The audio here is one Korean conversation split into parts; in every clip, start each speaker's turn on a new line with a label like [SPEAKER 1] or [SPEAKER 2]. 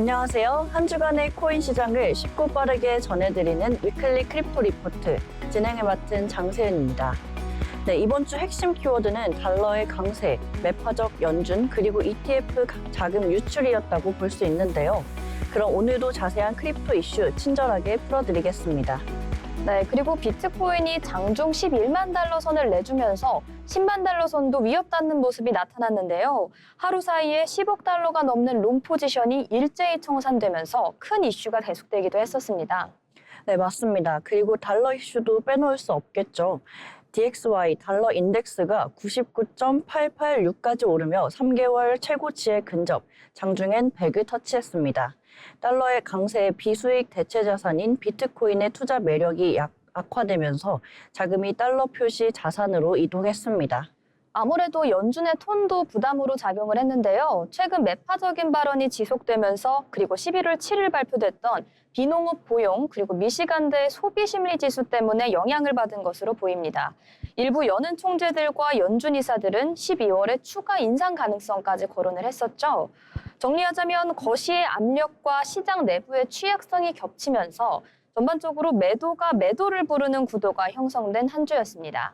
[SPEAKER 1] 안녕하세요. 한 주간의 코인 시장을 쉽고 빠르게 전해드리는 위클리 크립토 리포트 진행을 맡은 장세은입니다. 네, 이번 주 핵심 키워드는 달러의 강세, 매파적 연준, 그리고 ETF 자금 유출이었다고 볼 수 있는데요. 그럼 오늘도 자세한 크립토 이슈 친절하게 풀어드리겠습니다.
[SPEAKER 2] 네, 그리고 비트코인이 장중 11만 달러 선을 내주면서 10만 달러 선도 위협 닿는 모습이 나타났는데요. 하루 사이에 10억 달러가 넘는 롱 포지션이 일제히 청산되면서 큰 이슈가 계속되기도 했었습니다.
[SPEAKER 1] 네, 맞습니다. 그리고 달러 이슈도 빼놓을 수 없겠죠. DXY 달러 인덱스가 99.886까지 오르며 3개월 최고치에 근접, 장중엔 100을 터치했습니다. 달러의 강세에 비수익 대체 자산인 비트코인의 투자 매력이 악화되면서 자금이 달러 표시 자산으로 이동했습니다.
[SPEAKER 2] 아무래도 연준의 톤도 부담으로 작용을 했는데요. 최근 매파적인 발언이 지속되면서 그리고 11월 7일 발표됐던 비농업 고용 그리고 미시간대 소비 심리 지수 때문에 영향을 받은 것으로 보입니다. 일부 연은 총재들과 연준 이사들은 12월에 추가 인상 가능성까지 거론을 했었죠. 정리하자면 거시의 압력과 시장 내부의 취약성이 겹치면서 전반적으로 매도가 매도를 부르는 구도가 형성된 한 주였습니다.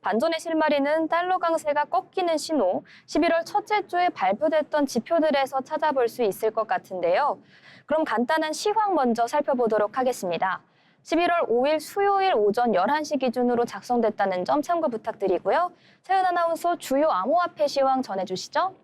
[SPEAKER 2] 반전의 실마리는 달러 강세가 꺾이는 신호, 11월 첫째 주에 발표됐던 지표들에서 찾아볼 수 있을 것 같은데요. 그럼 간단한 시황 먼저 살펴보도록 하겠습니다. 11월 5일 수요일 오전 11시 기준으로 작성됐다는 점 참고 부탁드리고요. 세은 아나운서 주요 암호화폐 시황 전해주시죠.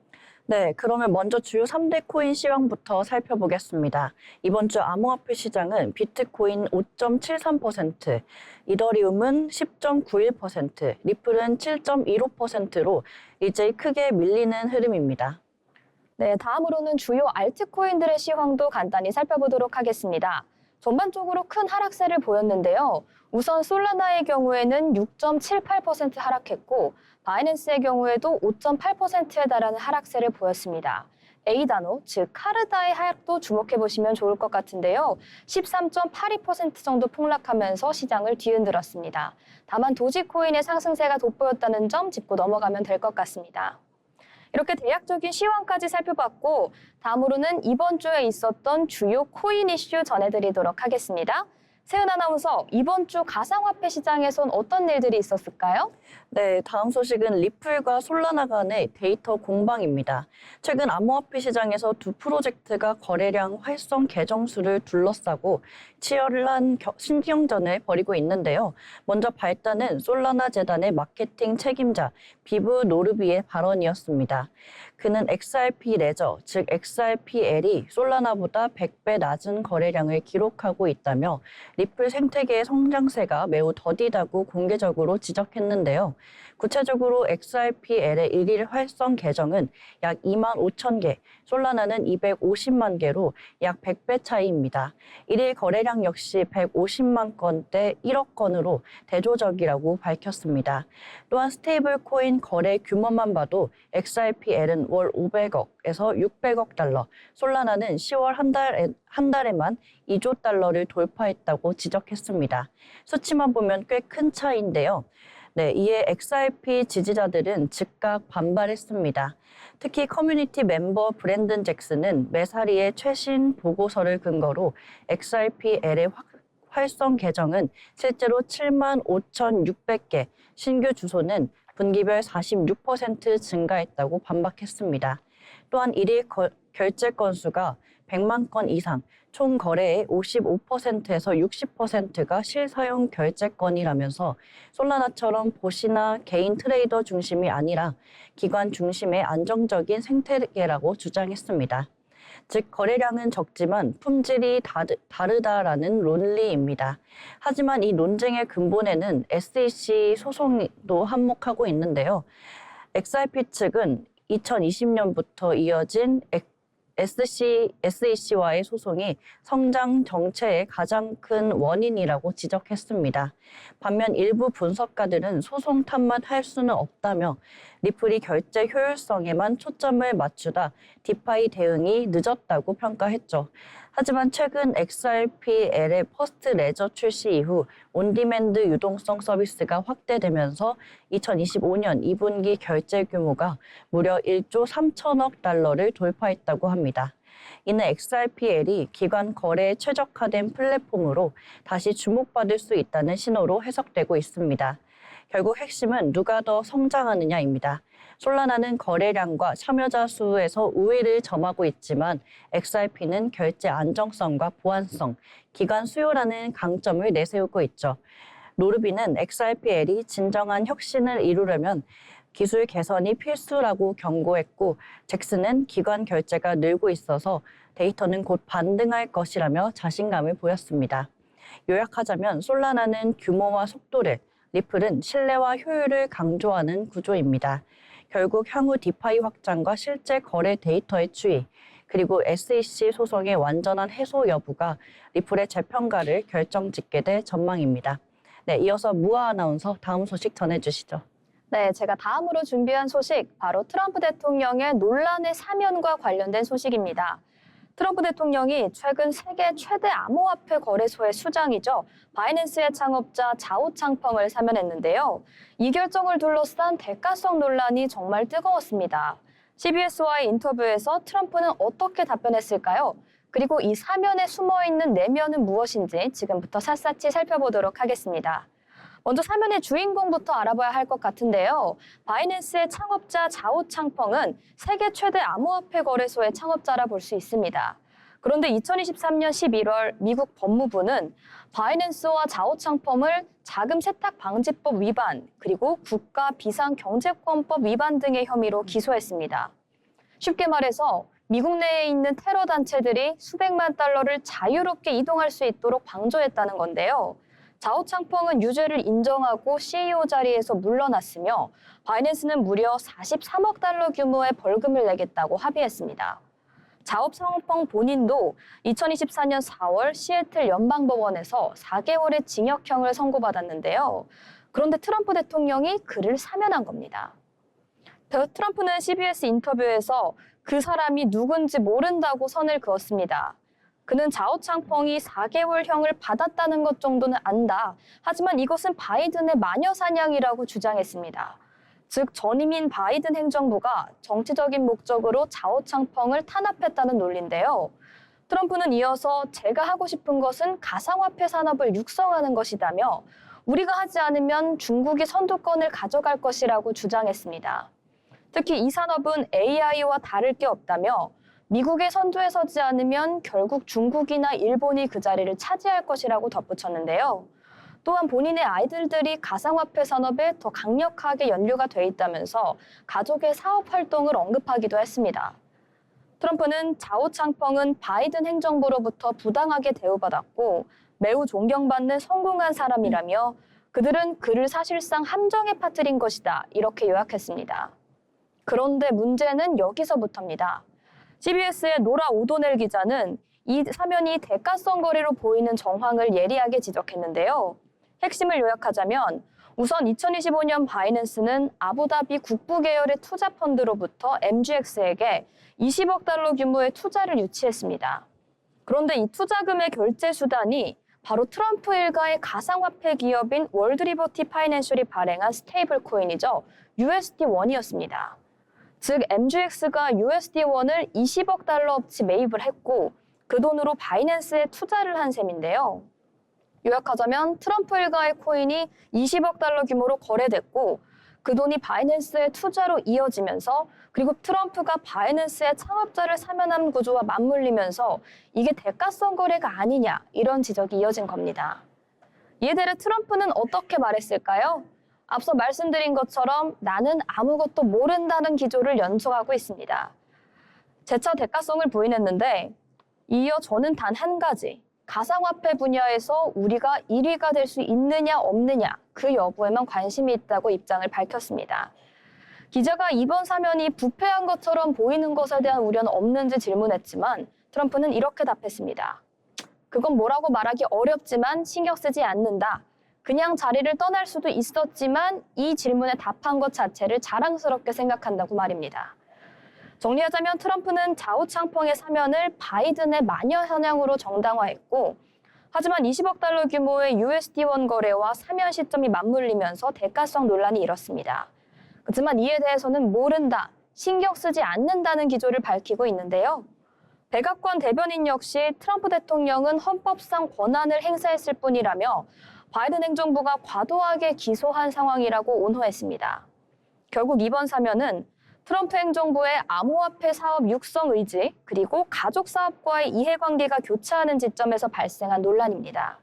[SPEAKER 1] 네, 그러면 먼저 주요 3대 코인 시황부터 살펴보겠습니다. 이번 주 암호화폐 시장은 비트코인 5.73%, 이더리움은 10.91%, 리플은 7.15%로 일제히 크게 밀리는 흐름입니다.
[SPEAKER 2] 네, 다음으로는 주요 알트코인들의 시황도 간단히 살펴보도록 하겠습니다. 전반적으로 큰 하락세를 보였는데요. 우선 솔라나의 경우에는 6.78% 하락했고 바이낸스의 경우에도 5.8%에 달하는 하락세를 보였습니다. 에이다노, 즉 카르다의 하락도 주목해보시면 좋을 것 같은데요. 13.82% 정도 폭락하면서 시장을 뒤흔들었습니다. 다만 도지코인의 상승세가 돋보였다는 점 짚고 넘어가면 될 것 같습니다. 이렇게 대략적인 시황까지 살펴봤고 다음으로는 이번 주에 있었던 주요 코인 이슈 전해드리도록 하겠습니다. 세은 아나운서, 이번 주 가상화폐 시장에선 어떤 일들이 있었을까요?
[SPEAKER 1] 네, 다음 소식은 리플과 솔라나 간의 데이터 공방입니다. 최근 암호화폐 시장에서 두 프로젝트가 거래량 활성 계정수를 둘러싸고 치열한 신경전을 벌이고 있는데요. 먼저 발단은 솔라나 재단의 마케팅 책임자 비브 노르비의 발언이었습니다. 그는 XRP 레저, 즉 XRPL이 솔라나보다 100배 낮은 거래량을 기록하고 있다며 리플 생태계의 성장세가 매우 더디다고 공개적으로 지적했는데요. 구체적으로 XRPL의 일일 활성 계정은 약 2만 5천 개, 솔라나는 250만 개로 약 100배 차이입니다. 일일 거래량 역시 150만 건대 1억 건으로 대조적이라고 밝혔습니다. 또한 스테이블 코인 거래 규모만 봐도 XRPL은 월 500억에서 600억 달러, 솔라나는 10월 한 달에만 2조 달러를 돌파했다고 지적했습니다. 수치만 보면 꽤 큰 차이인데요. 네, 이에 XRP 지지자들은 즉각 반발했습니다. 특히 커뮤니티 멤버 브랜든 잭슨은 메사리의 최신 보고서를 근거로 XRPL의 활성 계정은 실제로 7만 5,600개, 신규 주소는 분기별 46% 증가했다고 반박했습니다. 또한 일일 결제 건수가 100만 건 이상, 총 거래의 55%에서 60%가 실사용 결제 건이라면서 솔라나처럼 보시나 개인 트레이더 중심이 아니라 기관 중심의 안정적인 생태계라고 주장했습니다. 즉 거래량은 적지만 품질이 다르다라는 논리입니다. 하지만 이 논쟁의 근본에는 SEC 소송도 한몫하고 있는데요. XRP 측은 2020년부터 이어진 SEC와의 소송이 성장 정체의 가장 큰 원인이라고 지적했습니다. 반면 일부 분석가들은 소송 탓만 할 수는 없다며 리플이 결제 효율성에만 초점을 맞추다 디파이 대응이 늦었다고 평가했죠. 하지만 최근 XRPL의 퍼스트 레저 출시 이후 온디맨드 유동성 서비스가 확대되면서 2025년 2분기 결제 규모가 무려 1조 3천억 달러를 돌파했다고 합니다. 이는 XRPL이 기관 거래에 최적화된 플랫폼으로 다시 주목받을 수 있다는 신호로 해석되고 있습니다. 결국 핵심은 누가 더 성장하느냐입니다. 솔라나는 거래량과 참여자 수에서 우위를 점하고 있지만 XRP는 결제 안정성과 보안성, 기관 수요라는 강점을 내세우고 있죠. 노르비는 XRPL이 진정한 혁신을 이루려면 기술 개선이 필수라고 경고했고, 잭슨은 기관 결제가 늘고 있어서 데이터는 곧 반등할 것이라며 자신감을 보였습니다. 요약하자면 솔라나는 규모와 속도를, 리플은 신뢰와 효율을 강조하는 구조입니다. 결국 향후 디파이 확장과 실제 거래 데이터의 추이, 그리고 SEC 소송의 완전한 해소 여부가 리플의 재평가를 결정짓게 될 전망입니다. 네, 이어서 무아 아나운서 다음 소식 전해주시죠.
[SPEAKER 2] 네, 제가 다음으로 준비한 소식, 바로 트럼프 대통령의 논란의 사면과 관련된 소식입니다. 트럼프 대통령이 최근 세계 최대 암호화폐 거래소의 수장이죠. 바이낸스의 창업자 자오 창펑을 사면했는데요. 이 결정을 둘러싼 대가성 논란이 정말 뜨거웠습니다. CBS와의 인터뷰에서 트럼프는 어떻게 답변했을까요? 그리고 이 사면에 숨어있는 내면은 무엇인지 지금부터 샅샅이 살펴보도록 하겠습니다. 먼저 사면의 주인공부터 알아봐야 할 것 같은데요. 바이낸스의 창업자 자오 창펑은 세계 최대 암호화폐 거래소의 창업자라 볼 수 있습니다. 그런데 2023년 11월 미국 법무부는 바이낸스와 자오 창펑을 자금 세탁 방지법 위반, 그리고 국가 비상경제권법 위반 등의 혐의로 기소했습니다. 쉽게 말해서 미국 내에 있는 테러 단체들이 수백만 달러를 자유롭게 이동할 수 있도록 방조했다는 건데요. 자오 창펑은 유죄를 인정하고 CEO 자리에서 물러났으며 바이낸스는 무려 43억 달러 규모의 벌금을 내겠다고 합의했습니다. 자오 창펑 본인도 2024년 4월 시애틀 연방법원에서 4개월의 징역형을 선고받았는데요. 그런데 트럼프 대통령이 그를 사면한 겁니다. 트럼프는 CBS 인터뷰에서 그 사람이 누군지 모른다고 선을 그었습니다. 그는 자오 창펑이 4개월형을 받았다는 것 정도는 안다. 하지만 이것은 바이든의 마녀 사냥이라고 주장했습니다. 즉 전임인 바이든 행정부가 정치적인 목적으로 자오 창펑을 탄압했다는 논리인데요. 트럼프는 이어서 제가 하고 싶은 것은 가상화폐 산업을 육성하는 것이다며 우리가 하지 않으면 중국이 선두권을 가져갈 것이라고 주장했습니다. 특히 이 산업은 AI와 다를 게 없다며 미국의 선두에 서지 않으면 결국 중국이나 일본이 그 자리를 차지할 것이라고 덧붙였는데요. 또한 본인의 아이들들이 가상화폐 산업에 더 강력하게 연루가 돼 있다면서 가족의 사업 활동을 언급하기도 했습니다. 트럼프는 자오 창펑은 바이든 행정부로부터 부당하게 대우받았고 매우 존경받는 성공한 사람이라며 그들은 그를 사실상 함정에 빠뜨린 것이다, 이렇게 요약했습니다. 그런데 문제는 여기서부터입니다. CBS의 노라 오도넬 기자는 이 사면이 대가성 거래로 보이는 정황을 예리하게 지적했는데요. 핵심을 요약하자면 우선 2025년 바이낸스는 아부다비 국부 계열의 투자 펀드로부터 MGX에게 20억 달러 규모의 투자를 유치했습니다. 그런데 이 투자금의 결제 수단이 바로 트럼프 일가의 가상화폐 기업인 월드리버티 파이낸셜이 발행한 스테이블 코인이죠. USD1이었습니다. 즉 MGX가 USD1을 20억 달러어치 매입을 했고 그 돈으로 바이낸스에 투자를 한 셈인데요. 요약하자면 트럼프 일가의 코인이 20억 달러 규모로 거래됐고 그 돈이 바이낸스의 투자로 이어지면서 그리고 트럼프가 바이낸스의 창업자를 사면한 구조와 맞물리면서 이게 대가성 거래가 아니냐, 이런 지적이 이어진 겁니다. 이에 대해 트럼프는 어떻게 말했을까요? 앞서 말씀드린 것처럼 나는 아무것도 모른다는 기조를 연속하고 있습니다. 재차 대가성을 부인했는데 이어 저는 단 한 가지, 가상화폐 분야에서 우리가 1위가 될 수 있느냐 없느냐 그 여부에만 관심이 있다고 입장을 밝혔습니다. 기자가 이번 사면이 부패한 것처럼 보이는 것에 대한 우려는 없는지 질문했지만 트럼프는 이렇게 답했습니다. 그건 뭐라고 말하기 어렵지만 신경 쓰지 않는다. 그냥 자리를 떠날 수도 있었지만 이 질문에 답한 것 자체를 자랑스럽게 생각한다고 말입니다. 정리하자면 트럼프는 자오 창펑의 사면을 바이든의 마녀 사냥으로 정당화했고 하지만 20억 달러 규모의 USD1 거래와 사면 시점이 맞물리면서 대가성 논란이 일었습니다. 하지만 이에 대해서는 모른다, 신경 쓰지 않는다는 기조를 밝히고 있는데요. 백악관 대변인 역시 트럼프 대통령은 헌법상 권한을 행사했을 뿐이라며 바이든 행정부가 과도하게 기소한 상황이라고 온호했습니다. 결국 이번 사면은 트럼프 행정부의 암호화폐 사업 육성 의지 그리고 가족 사업과의 이해관계가 교차하는 지점에서 발생한 논란입니다.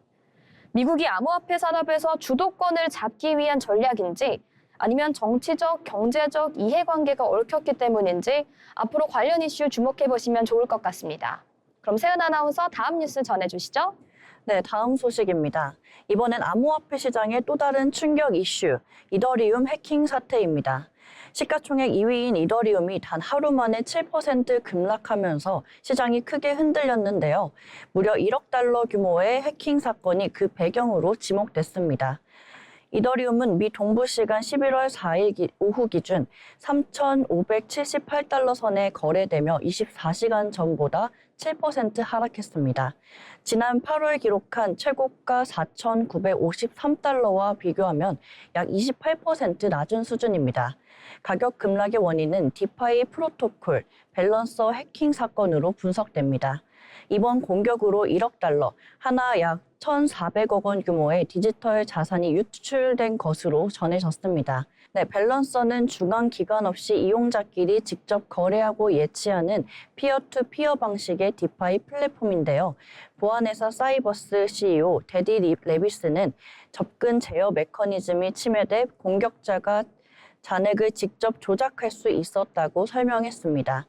[SPEAKER 2] 미국이 암호화폐 산업에서 주도권을 잡기 위한 전략인지 아니면 정치적, 경제적 이해관계가 얽혔기 때문인지 앞으로 관련 이슈 주목해보시면 좋을 것 같습니다. 그럼 세은 아나운서 다음 뉴스 전해주시죠.
[SPEAKER 1] 네, 다음 소식입니다. 이번엔 암호화폐 시장의 또 다른 충격 이슈, 이더리움 해킹 사태입니다. 시가총액 2위인 이더리움이 단 하루 만에 7% 급락하면서 시장이 크게 흔들렸는데요. 무려 1억 달러 규모의 해킹 사건이 그 배경으로 지목됐습니다. 이더리움은 미 동부 시간 11월 4일 오후 기준 3,578달러 선에 거래되며 24시간 전보다 7% 하락했습니다. 지난 8월 기록한 최고가 4,953달러와 비교하면 약 28% 낮은 수준입니다. 가격 급락의 원인은 디파이 프로토콜, 밸런서 해킹 사건으로 분석됩니다. 이번 공격으로 1억 달러, 하나 약 1,400억 원 규모의 디지털 자산이 유출된 것으로 전해졌습니다. 네, 밸런서는 중앙 기관 없이 이용자끼리 직접 거래하고 예치하는 피어-투-피어 방식의 디파이 플랫폼인데요. 보안회사 사이버스 CEO 데디 레비스는 접근 제어 메커니즘이 침해돼 공격자가 잔액을 직접 조작할 수 있었다고 설명했습니다.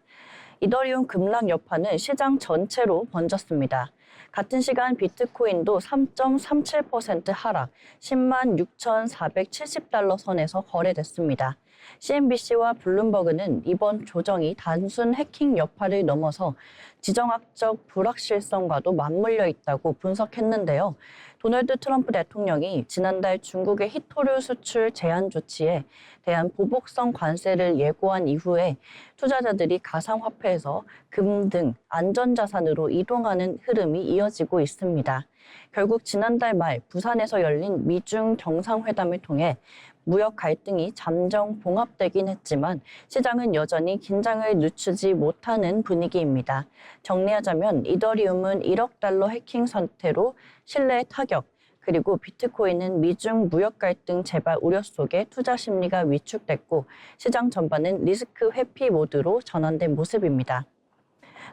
[SPEAKER 1] 이더리움 급락 여파는 시장 전체로 번졌습니다. 같은 시간 비트코인도 3.37% 하락, 10만 6,470달러 선에서 거래됐습니다. CNBC와 블룸버그는 이번 조정이 단순 해킹 여파를 넘어서 지정학적 불확실성과도 맞물려 있다고 분석했는데요. 도널드 트럼프 대통령이 지난달 중국의 히토류 수출 제한 조치에 대한 보복성 관세를 예고한 이후에 투자자들이 가상화폐에서 금 등 안전자산으로 이동하는 흐름이 이어지고 있습니다. 결국 지난달 말 부산에서 열린 미중 정상회담을 통해 무역 갈등이 잠정 봉합되긴 했지만 시장은 여전히 긴장을 늦추지 못하는 분위기입니다. 정리하자면 이더리움은 1억 달러 해킹 사태로 신뢰 타격, 그리고 비트코인은 미중 무역 갈등 재발 우려 속에 투자 심리가 위축됐고 시장 전반은 리스크 회피 모드로 전환된 모습입니다.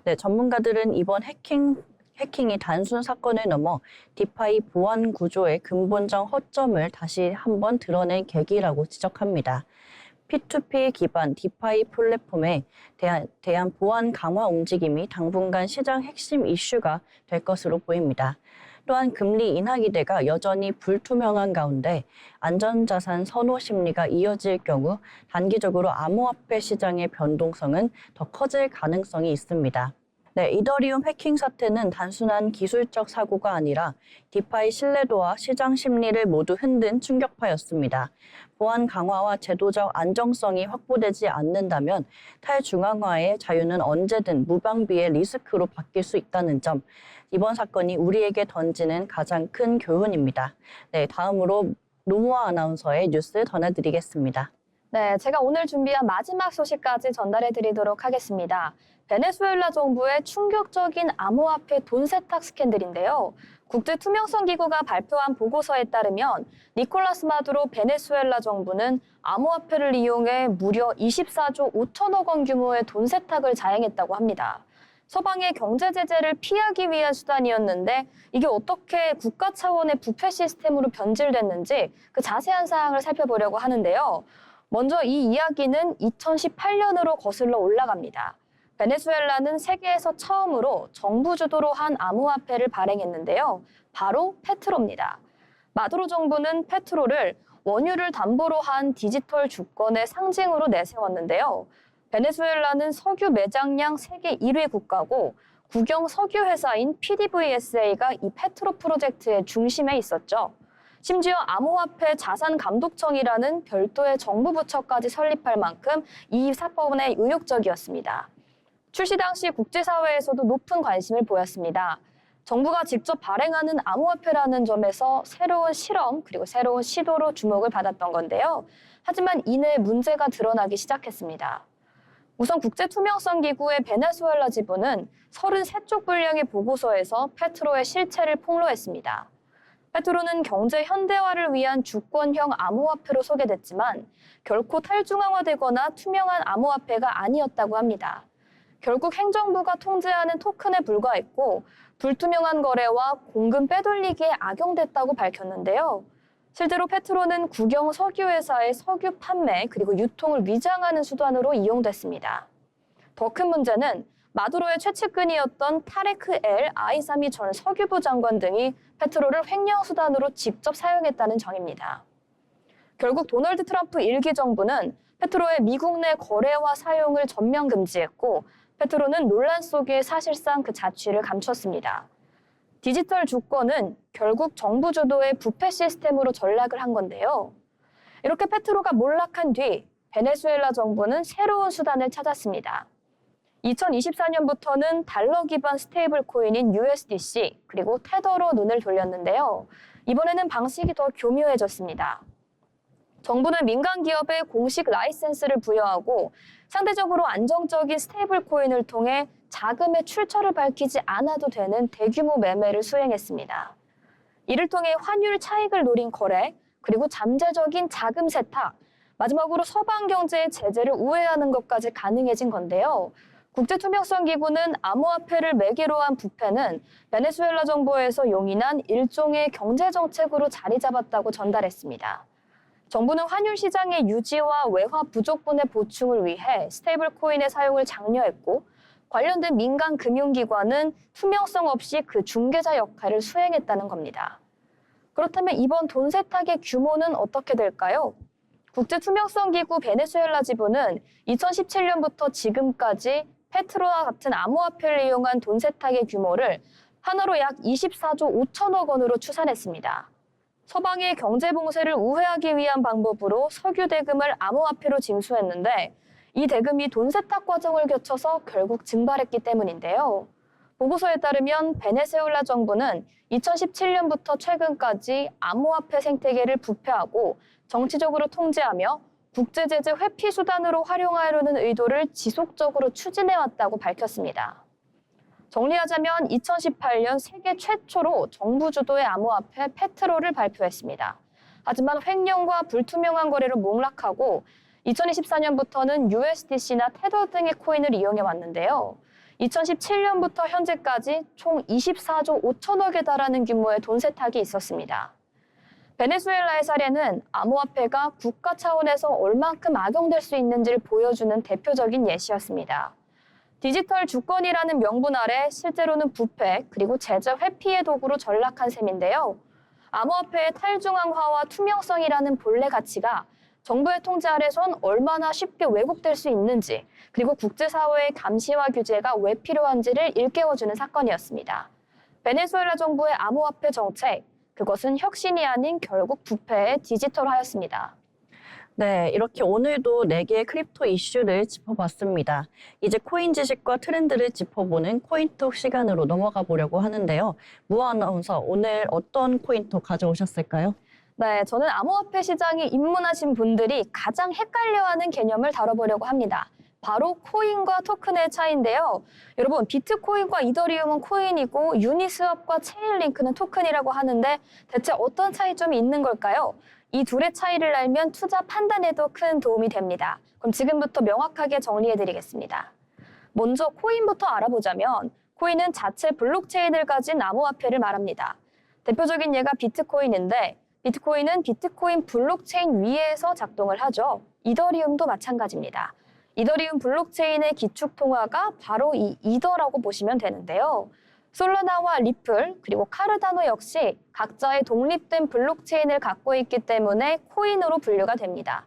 [SPEAKER 1] 네, 전문가들은 이번 해킹이 단순 사건을 넘어 디파이 보안 구조의 근본적 허점을 다시 한번 드러낸 계기라고 지적합니다. P2P 기반 디파이 플랫폼에 대한 보안 강화 움직임이 당분간 시장 핵심 이슈가 될 것으로 보입니다. 또한 금리 인하 기대가 여전히 불투명한 가운데 안전자산 선호 심리가 이어질 경우 단기적으로 암호화폐 시장의 변동성은 더 커질 가능성이 있습니다. 네, 이더리움 해킹 사태는 단순한 기술적 사고가 아니라 디파이 신뢰도와 시장 심리를 모두 흔든 충격파였습니다. 보안 강화와 제도적 안정성이 확보되지 않는다면 탈중앙화의 자유는 언제든 무방비의 리스크로 바뀔 수 있다는 점, 이번 사건이 우리에게 던지는 가장 큰 교훈입니다. 네, 다음으로 노무아 아나운서의 뉴스 전해드리겠습니다.
[SPEAKER 2] 네, 제가 오늘 준비한 마지막 소식까지 전달해 드리도록 하겠습니다. 베네수엘라 정부의 충격적인 암호화폐 돈 세탁 스캔들인데요. 국제투명성기구가 발표한 보고서에 따르면 니콜라스 마두로 베네수엘라 정부는 암호화폐를 이용해 무려 24조 5천억 원 규모의 돈 세탁을 자행했다고 합니다. 서방의 경제 제재를 피하기 위한 수단이었는데 이게 어떻게 국가 차원의 부패 시스템으로 변질됐는지 그 자세한 사항을 살펴보려고 하는데요. 먼저 이 이야기는 2018년으로 거슬러 올라갑니다. 베네수엘라는 세계에서 처음으로 정부 주도로 한 암호화폐를 발행했는데요. 바로 페트로입니다. 마두로 정부는 페트로를 원유를 담보로 한 디지털 주권의 상징으로 내세웠는데요. 베네수엘라는 석유 매장량 세계 1위 국가고 국영 석유 회사인 PDVSA가 이 페트로 프로젝트의 중심에 있었죠. 심지어 암호화폐 자산감독청이라는 별도의 정부 부처까지 설립할 만큼 이 사건에 의욕적이었습니다. 출시 당시 국제사회에서도 높은 관심을 보였습니다. 정부가 직접 발행하는 암호화폐라는 점에서 새로운 실험 그리고 새로운 시도로 주목을 받았던 건데요. 하지만 이내 문제가 드러나기 시작했습니다. 우선 국제투명성기구의 베네수엘라 지부는 33쪽 분량의 보고서에서 페트로의 실체를 폭로했습니다. 페트로는 경제 현대화를 위한 주권형 암호화폐로 소개됐지만 결코 탈중앙화되거나 투명한 암호화폐가 아니었다고 합니다. 결국 행정부가 통제하는 토큰에 불과했고 불투명한 거래와 공금 빼돌리기에 악용됐다고 밝혔는데요. 실제로 페트로는 국영 석유회사의 석유 판매 그리고 유통을 위장하는 수단으로 이용됐습니다. 더 큰 문제는 마두로의 최측근이었던 타레크 엘 아이사미 전 석유부 장관 등이 페트로를 횡령 수단으로 직접 사용했다는 점입니다. 결국 도널드 트럼프 1기 정부는 페트로의 미국 내 거래와 사용을 전면 금지했고 페트로는 논란 속에 사실상 그 자취를 감췄습니다. 디지털 주권은 결국 정부 주도의 부패 시스템으로 전락을 한 건데요. 이렇게 페트로가 몰락한 뒤 베네수엘라 정부는 새로운 수단을 찾았습니다. 2024년부터는 달러 기반 스테이블 코인인 USDC 그리고 테더로 눈을 돌렸는데요. 이번에는 방식이 더 교묘해졌습니다. 정부는 민간 기업에 공식 라이센스를 부여하고 상대적으로 안정적인 스테이블 코인을 통해 자금의 출처를 밝히지 않아도 되는 대규모 매매를 수행했습니다. 이를 통해 환율 차익을 노린 거래, 그리고 잠재적인 자금 세탁, 마지막으로 서방 경제의 제재를 우회하는 것까지 가능해진 건데요. 국제투명성기구는 암호화폐를 매개로 한 부패는 베네수엘라 정부에서 용인한 일종의 경제정책으로 자리 잡았다고 전달했습니다. 정부는 환율 시장의 유지와 외화 부족분의 보충을 위해 스테이블 코인의 사용을 장려했고 관련된 민간 금융기관은 투명성 없이 그 중개자 역할을 수행했다는 겁니다. 그렇다면 이번 돈 세탁의 규모는 어떻게 될까요? 국제투명성기구 베네수엘라 지부는 2017년부터 지금까지 페트로와 같은 암호화폐를 이용한 돈 세탁의 규모를 하나로 약 24조 5천억 원으로 추산했습니다. 서방의 경제 봉쇄를 우회하기 위한 방법으로 석유 대금을 암호화폐로 징수했는데 이 대금이 돈 세탁 과정을 거쳐서 결국 증발했기 때문인데요. 보고서에 따르면 베네수엘라 정부는 2017년부터 최근까지 암호화폐 생태계를 부패하고 정치적으로 통제하며 국제제재 회피 수단으로 활용하려는 의도를 지속적으로 추진해왔다고 밝혔습니다. 정리하자면 2018년 세계 최초로 정부 주도의 암호화폐 페트로를 발표했습니다. 하지만 횡령과 불투명한 거래로 몰락하고 2024년부터는 USDC나 테더 등의 코인을 이용해 왔는데요. 2017년부터 현재까지 총 24조 5천억에 달하는 규모의 돈 세탁이 있었습니다. 베네수엘라의 사례는 암호화폐가 국가 차원에서 얼만큼 악용될 수 있는지를 보여주는 대표적인 예시였습니다. 디지털 주권이라는 명분 아래 실제로는 부패 그리고 제재 회피의 도구로 전락한 셈인데요. 암호화폐의 탈중앙화와 투명성이라는 본래 가치가 정부의 통제 아래선 얼마나 쉽게 왜곡될 수 있는지 그리고 국제사회의 감시와 규제가 왜 필요한지를 일깨워주는 사건이었습니다. 베네수엘라 정부의 암호화폐 정책, 그것은 혁신이 아닌 결국 부패의 디지털화였습니다.
[SPEAKER 1] 네, 이렇게 오늘도 4개의 크립토 이슈를 짚어봤습니다. 이제 코인 지식과 트렌드를 짚어보는 코인톡 시간으로 넘어가 보려고 하는데요. 무아 아나운서, 오늘 어떤 코인톡 가져오셨을까요?
[SPEAKER 2] 네, 저는 암호화폐 시장에 입문하신 분들이 가장 헷갈려하는 개념을 다뤄보려고 합니다. 바로 코인과 토큰의 차이인데요. 여러분, 비트코인과 이더리움은 코인이고 유니스왑과 체인링크는 토큰이라고 하는데 대체 어떤 차이점이 있는 걸까요? 이 둘의 차이를 알면 투자 판단에도 큰 도움이 됩니다. 그럼 지금부터 명확하게 정리해드리겠습니다. 먼저 코인부터 알아보자면 코인은 자체 블록체인을 가진 암호화폐를 말합니다. 대표적인 예가 비트코인인데 비트코인은 비트코인 블록체인 위에서 작동을 하죠. 이더리움도 마찬가지입니다. 이더리움 블록체인의 기축 통화가 바로 이 이더라고 보시면 되는데요. 솔라나와 리플 그리고 카르다노 역시 각자의 독립된 블록체인을 갖고 있기 때문에 코인으로 분류가 됩니다.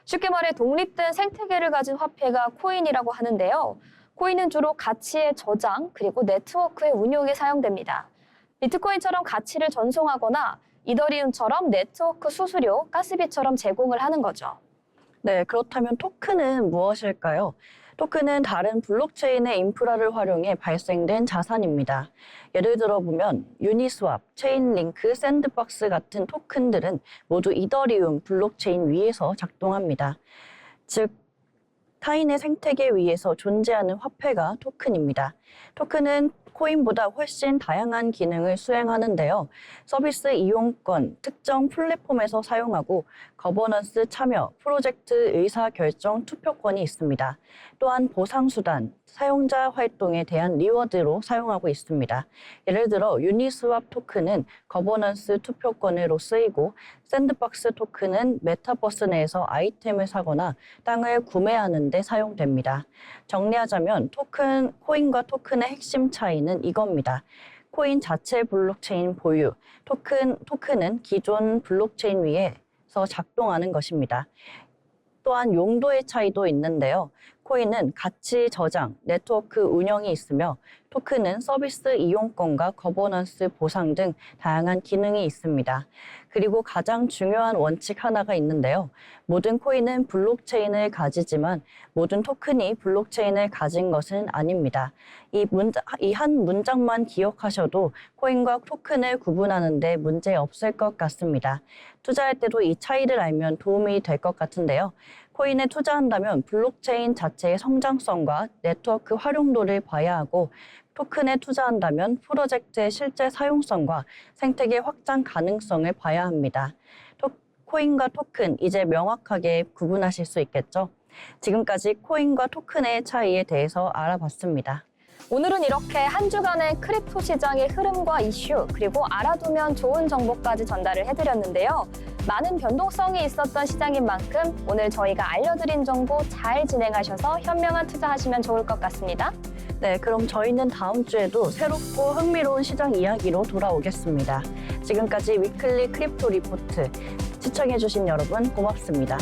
[SPEAKER 2] 쉽게 말해 독립된 생태계를 가진 화폐가 코인이라고 하는데요. 코인은 주로 가치의 저장 그리고 네트워크의 운용에 사용됩니다. 비트코인처럼 가치를 전송하거나 이더리움처럼 네트워크 수수료, 가스비처럼 제공을 하는 거죠.
[SPEAKER 1] 네, 그렇다면 토큰은 무엇일까요? 토큰은 다른 블록체인의 인프라를 활용해 발생된 자산입니다. 예를 들어 보면 유니스왑, 체인링크, 샌드박스 같은 토큰들은 모두 이더리움 블록체인 위에서 작동합니다. 즉, 타인의 생태계 위에서 존재하는 화폐가 토큰입니다. 토큰은 코인보다 훨씬 다양한 기능을 수행하는데요. 서비스 이용권, 특정 플랫폼에서 사용하고 거버넌스 참여, 프로젝트 의사결정 투표권이 있습니다. 또한 보상수단, 사용자 활동에 대한 리워드로 사용하고 있습니다. 예를 들어 유니스왑 토큰은 거버넌스 투표권으로 쓰이고 샌드박스 토큰은 메타버스 내에서 아이템을 사거나 땅을 구매하는 데 사용됩니다. 정리하자면 코인과 토큰의 핵심 차이는 이겁니다. 코인 자체 블록체인 보유, 토큰은 기존 블록체인 위에서 작동하는 것입니다. 또한 용도의 차이도 있는데요. 코인은 가치 저장, 네트워크 운영이 있으며 토큰은 서비스 이용권과 거버넌스 보상 등 다양한 기능이 있습니다. 그리고 가장 중요한 원칙 하나가 있는데요. 모든 코인은 블록체인을 가지지만 모든 토큰이 블록체인을 가진 것은 아닙니다. 이 한 문장만 기억하셔도 코인과 토큰을 구분하는 데 문제 없을 것 같습니다. 투자할 때도 이 차이를 알면 도움이 될 것 같은데요. 코인에 투자한다면 블록체인 자체의 성장성과 네트워크 활용도를 봐야 하고 토큰에 투자한다면 프로젝트의 실제 사용성과 생태계 확장 가능성을 봐야 합니다. 코인과 토큰 이제 명확하게 구분하실 수 있겠죠? 지금까지 코인과 토큰의 차이에 대해서 알아봤습니다.
[SPEAKER 2] 오늘은 이렇게 한 주간의 크립토 시장의 흐름과 이슈, 그리고 알아두면 좋은 정보까지 전달을 해드렸는데요. 많은 변동성이 있었던 시장인 만큼 오늘 저희가 알려드린 정보 잘 진행하셔서 현명한 투자하시면 좋을 것 같습니다.
[SPEAKER 1] 네, 그럼 저희는 다음 주에도 새롭고 흥미로운 시장 이야기로 돌아오겠습니다. 지금까지 위클리 크립토 리포트 시청해주신 여러분 고맙습니다.